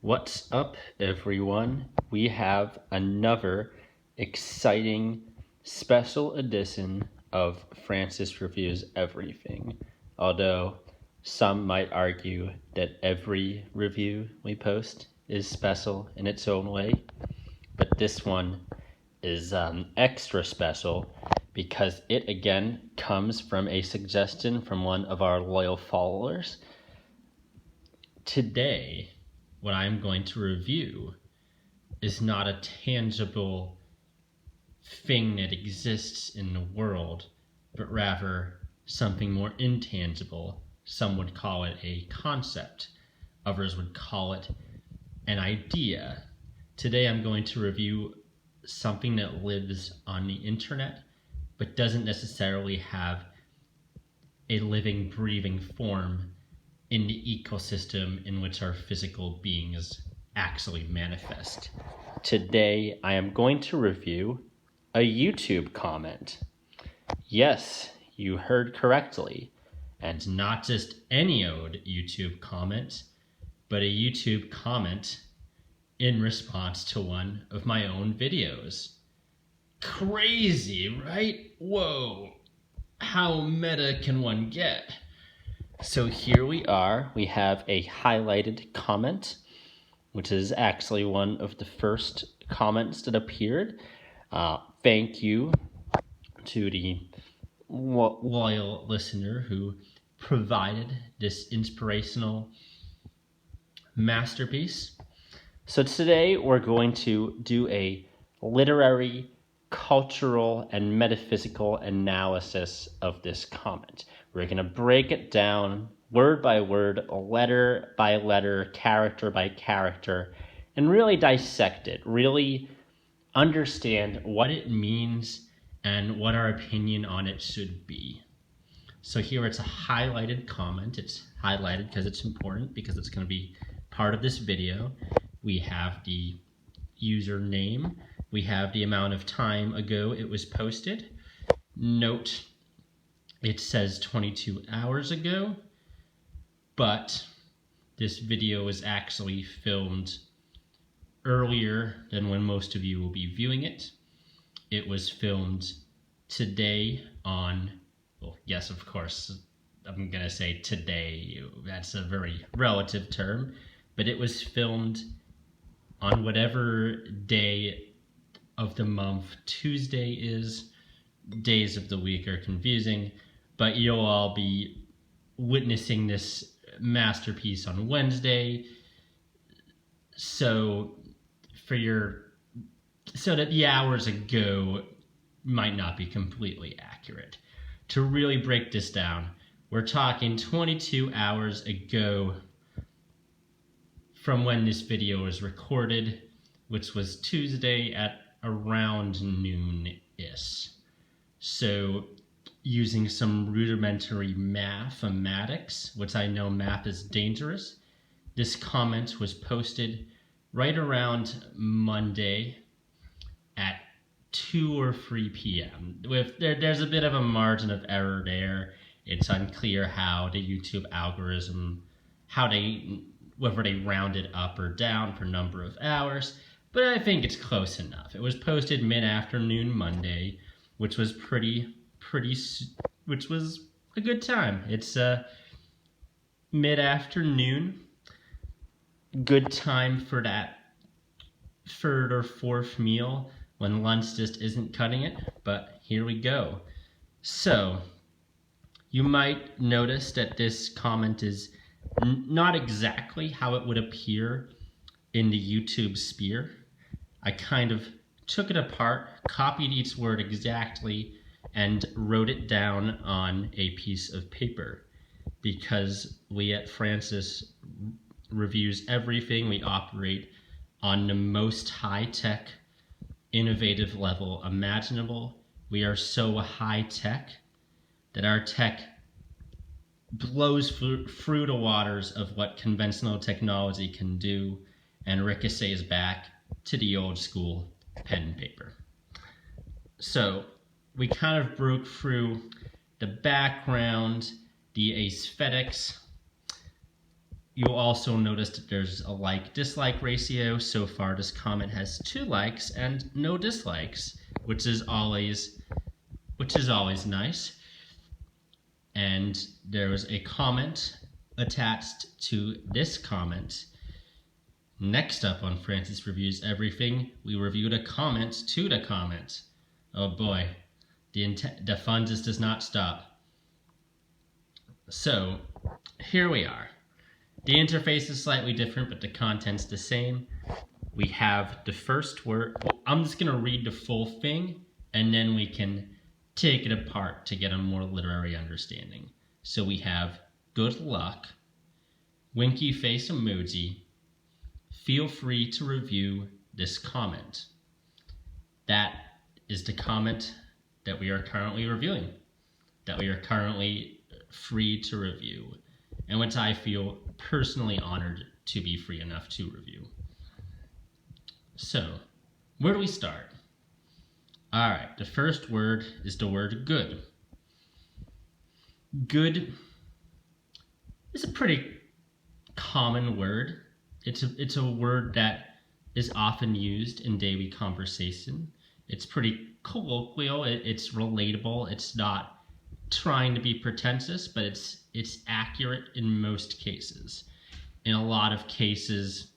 What's up, everyone? We have another exciting special edition of Francis Reviews Everything. Although some might argue that every review we post is special in its own way, but this one is extra special because it again comes from a suggestion from one of our loyal followers. Today, what I'm going to review is not a tangible thing that exists in the world, but rather something more intangible. Some would call it a concept. Others would call it an idea. Today I'm going to review something that lives on the internet, but doesn't necessarily have a living, breathing form in the ecosystem in which our physical beings actually manifest. Today, I am going to review a YouTube comment. Yes, you heard correctly. And not just any old YouTube comment, but a YouTube comment in response to one of my own videos. Crazy, right? Whoa. How meta can one get? So here we are. We have a highlighted comment, which is actually one of the first comments that appeared. Thank you to the loyal listener who provided this inspirational masterpiece. So today we're going to do a literary, cultural, and metaphysical analysis of this comment. We're going to break it down word by word, letter by letter, character by character, and really dissect it, really understand what it means and what our opinion on it should be. So here it's a highlighted comment. It's highlighted because it's important, because it's going to be part of this video. We have the username. We have the amount of time ago it was posted. Note, it says 22 hours ago, but this video was actually filmed earlier than when most of you will be viewing it. It was filmed today on, well, yes, of course, I'm going to say today. That's a very relative term, but it was filmed on whatever day of the month Tuesday is. Days of the week are confusing, but you'll all be witnessing this masterpiece on Wednesday. So that the hours ago might not be completely accurate. To really break this down, we're talking 22 hours ago from when this video was recorded, which was Tuesday at around noon-ish. So using some rudimentary mathematics, which I know math is dangerous, this comment was posted right around Monday at 2 or 3 p.m. There's a bit of a margin of error there. It's unclear how the YouTube algorithm, whether they round it up or down for number of hours, but I think it's close enough. It was posted mid-afternoon Monday, which was which was a good time. It's mid-afternoon, good time for that third or fourth meal when lunch just isn't cutting it, but here we go. So, you might notice that this comment is not exactly how it would appear in the YouTube sphere. I kind of took it apart, copied each word exactly, and wrote it down on a piece of paper, because we at Francis Reviews Everything, we operate on the most high-tech, innovative level imaginable. We are so high-tech that our tech blows through the waters of what conventional technology can do and ricochets back to the old school pen and paper. So we kind of broke through the background, the aesthetics, You'll also notice that there's a like-dislike ratio. So far, this comment has 2 likes and no dislikes, which is always nice. And there was a comment attached to this comment. Next up on Francis Reviews Everything, we reviewed a comment to the comment. Oh boy, the fun just does not stop. So, here we are. The interface is slightly different, but the content's the same. We have the first word. Well, I'm just going to read the full thing, and then we can take it apart to get a more literary understanding. So we have good luck, winky face emoji, feel free to review this comment. That is the comment that we are currently reviewing, that we are currently free to review, and which I feel personally honored to be free enough to review. So, where do we start? All right, the first word is the word good. Good is a pretty common word. It's a word that is often used in daily conversation. It's pretty colloquial, it's relatable, it's not trying to be pretentious, but it's accurate in most cases. In a lot of cases,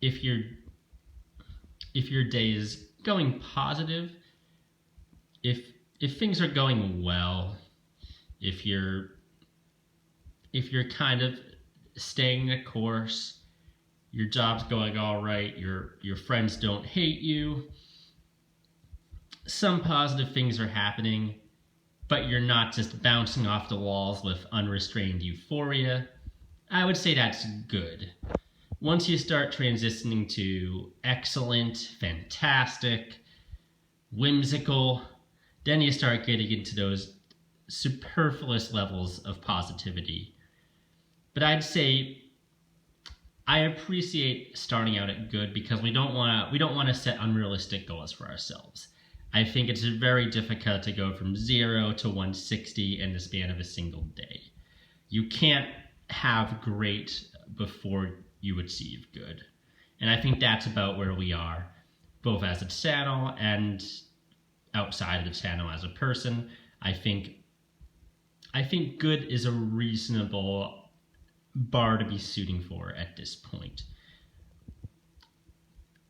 if your day is going positive, if things are going well, if you're kind of staying the course, your job's going all right, your friends don't hate you, some positive things are happening, but you're not just bouncing off the walls with unrestrained euphoria, I would say that's good. Once you start transitioning to excellent, fantastic, whimsical, then you start getting into those superfluous levels of positivity. But I'd say I appreciate starting out at good because we don't want to set unrealistic goals for ourselves. I think it's very difficult to go from 0 to 160 in the span of a single day. You can't have great before you achieve good. And I think that's about where we are, both as a channel and outside of the channel as a person. I think good is a reasonable bar to be shooting for at this point.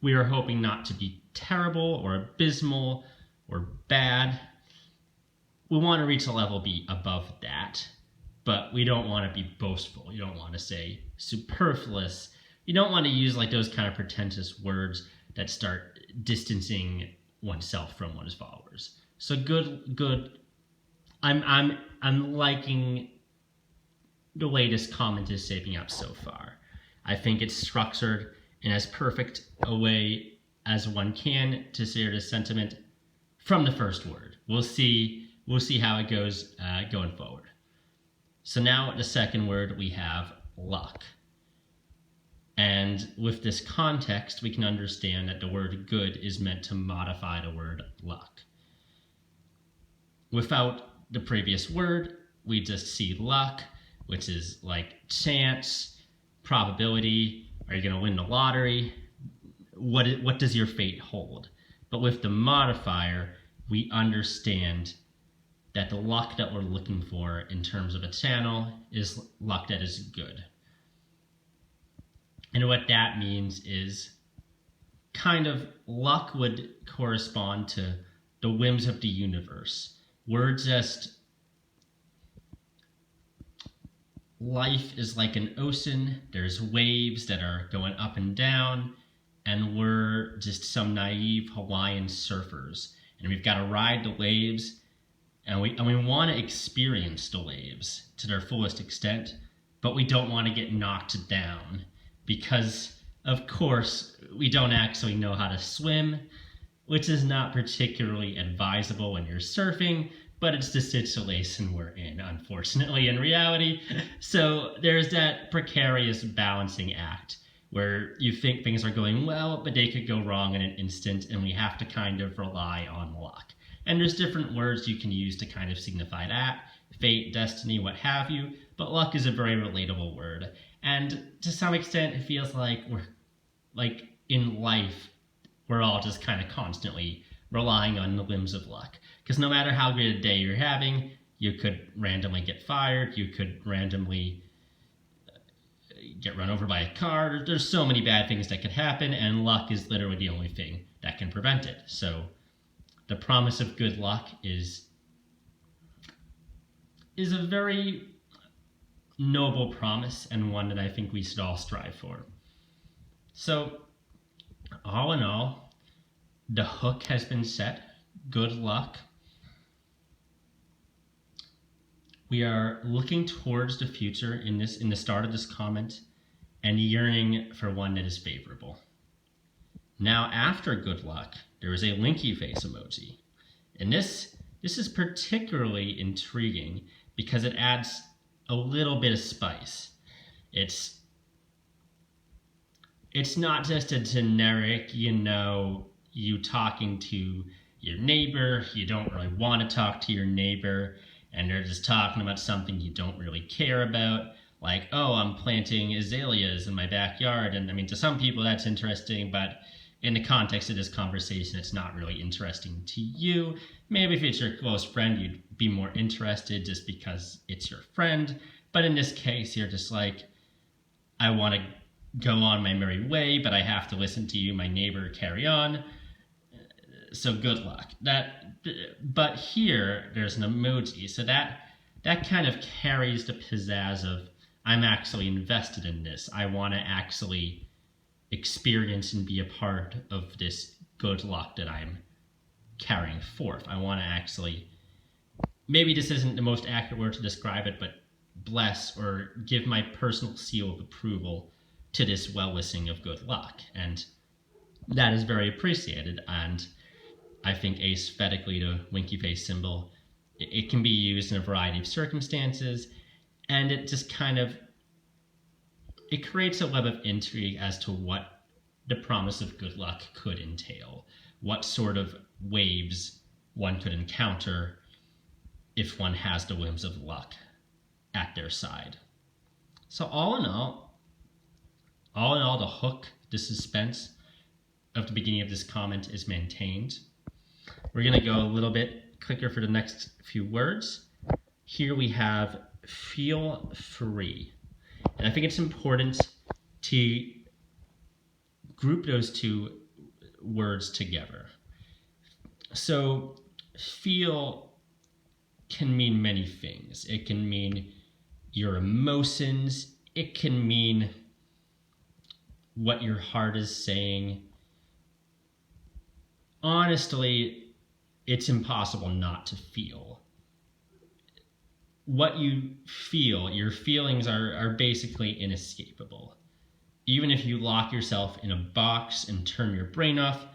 We are hoping not to be terrible or abysmal or bad. We want to reach a level be above that, but we don't want to be boastful. You don't want to say superfluous. You don't want to use like those kind of pretentious words that start distancing oneself from one's followers. So good. I'm liking the way this comment is shaping up so far. I think it's structured in as perfect a way as one can to share this sentiment from the first word. We'll see how it goes going forward. So now the second word we have luck. And with this context, we can understand that the word good is meant to modify the word luck. Without the previous word, we just see luck, which is like chance, probability. Are you going to win the lottery? What does your fate hold? But with the modifier, we understand that the luck that we're looking for in terms of a channel is luck that is good. And what that means is kind of luck would correspond to the whims of the universe. Life is like an ocean. There's waves that are going up and down, and we're just some naive Hawaiian surfers. And we've got to ride the waves, and we want to experience the waves to their fullest extent, but we don't want to get knocked down because, of course, we don't actually know how to swim, which is not particularly advisable when you're surfing, but it's the situation we're in, unfortunately, in reality. So there's that precarious balancing act where you think things are going well, but they could go wrong in an instant, and we have to kind of rely on luck. And there's different words you can use to kind of signify that, fate, destiny, what have you, but luck is a very relatable word. And to some extent, it feels like in life, we're all just kind of constantly relying on the whims of luck. Because no matter how good a day you're having, you could randomly get fired, you could randomly get run over by a car. There's so many bad things that could happen, and luck is literally the only thing that can prevent it. So the promise of good luck is a very noble promise, and one that I think we should all strive for. So all in all, the hook has been set. Good luck. We are looking towards the future in the start of this comment and yearning for one that is favorable. Now, after good luck, there is a linky face emoji. And this is particularly intriguing because it adds a little bit of spice. It's not just a generic, you talking to your neighbor, you don't really want to talk to your neighbor, and they're just talking about something you don't really care about, like, oh, I'm planting azaleas in my backyard. And I mean, to some people that's interesting, but in the context of this conversation, it's not really interesting to you. Maybe if it's your close friend, you'd be more interested just because it's your friend. But in this case, you're just like, I want to go on my merry way, but I have to listen to you, my neighbor, carry on. So good luck. But here, there's an emoji. So that kind of carries the pizzazz of, I'm actually invested in this. I want to actually experience and be a part of this good luck that I'm carrying forth. I want to actually, maybe this isn't the most accurate word to describe it, but bless or give my personal seal of approval to this well-wishing of good luck. And that is very appreciated. And I think aesthetically, the winky face symbol, it can be used in a variety of circumstances, and it just kind of, it creates a web of intrigue as to what the promise of good luck could entail, what sort of waves one could encounter if one has the whims of luck at their side. So all in all, the hook, the suspense of the beginning of this comment is maintained. We're going to go a little bit quicker for the next few words. Here we have feel free. And I think it's important to group those two words together. So feel can mean many things. It can mean your emotions. It can mean what your heart is saying. Honestly, it's impossible not to feel. What you feel, your feelings are basically inescapable. Even if you lock yourself in a box and turn your brain off,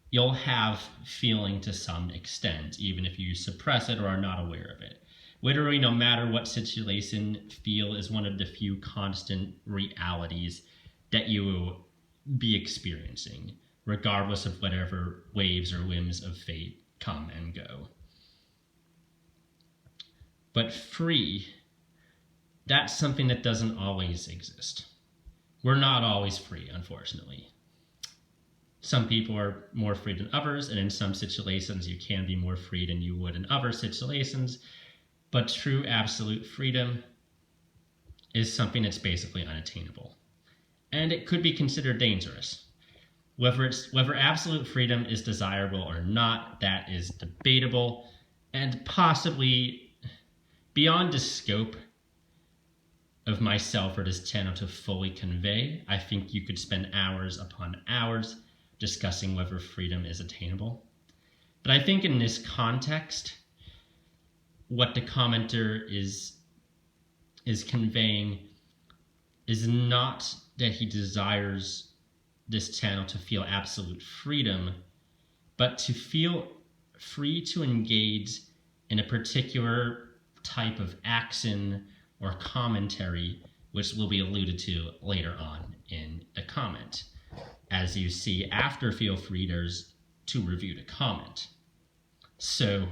you'll have feeling to some extent, even if you suppress it or are not aware of it. Literally, no matter what situation, feel is one of the few constant realities that you will be experiencing, regardless of whatever waves or whims of fate come and go. But free, that's something that doesn't always exist. We're not always free, unfortunately. Some people are more free than others, and in some situations you can be more free than you would in other situations, but true absolute freedom is something that's basically unattainable. And it could be considered dangerous. Whether absolute freedom is desirable or not, that is debatable and possibly beyond the scope of myself or this channel to fully convey. I think you could spend hours upon hours discussing whether freedom is attainable. But I think in this context, what the commenter is conveying is not that he desires this channel to feel absolute freedom, but to feel free to engage in a particular type of action or commentary, which will be alluded to later on in the comment. As you see after feel free, there's to review the comment. So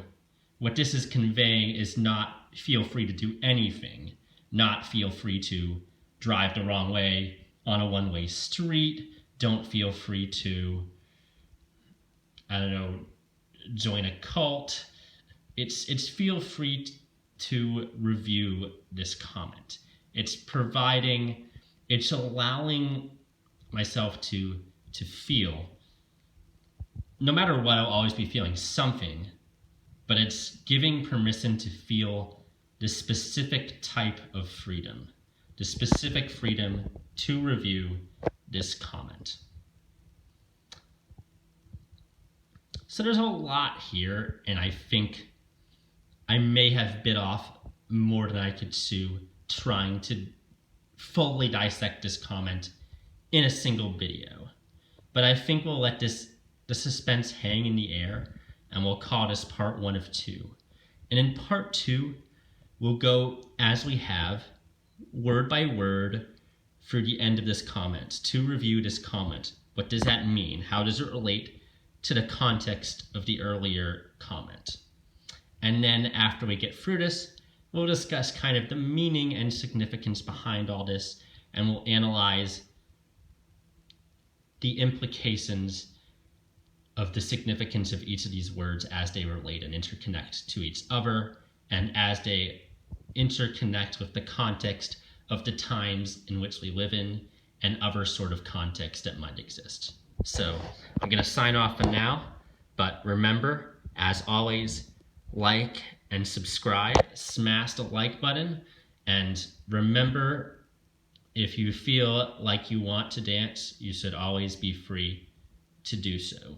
what this is conveying is not feel free to do anything, not feel free to drive the wrong way on a one-way street. Don't feel free to, I don't know, join a cult. It's feel free to review this comment. It's allowing myself to feel, no matter what, I'll always be feeling something, but it's giving permission to feel the specific type of freedom, the specific freedom to review this comment. So there's a lot here, and I think I may have bit off more than I could chew trying to fully dissect this comment in a single video. But I think we'll let the suspense hang in the air, and we'll call this part 1 of 2. And in part 2, we'll go as we have, word by word, for the end of this comment, to review this comment. What does that mean? How does it relate to the context of the earlier comment? And then after we get through this, we'll discuss kind of the meaning and significance behind all this, and we'll analyze the implications of the significance of each of these words as they relate and interconnect to each other, and as they interconnect with the context of the times in which we live in and other sort of context that might exist. So I'm going to sign off for now, but remember, as always, like and subscribe, smash the like button, and remember, if you feel like you want to dance, you should always be free to do so.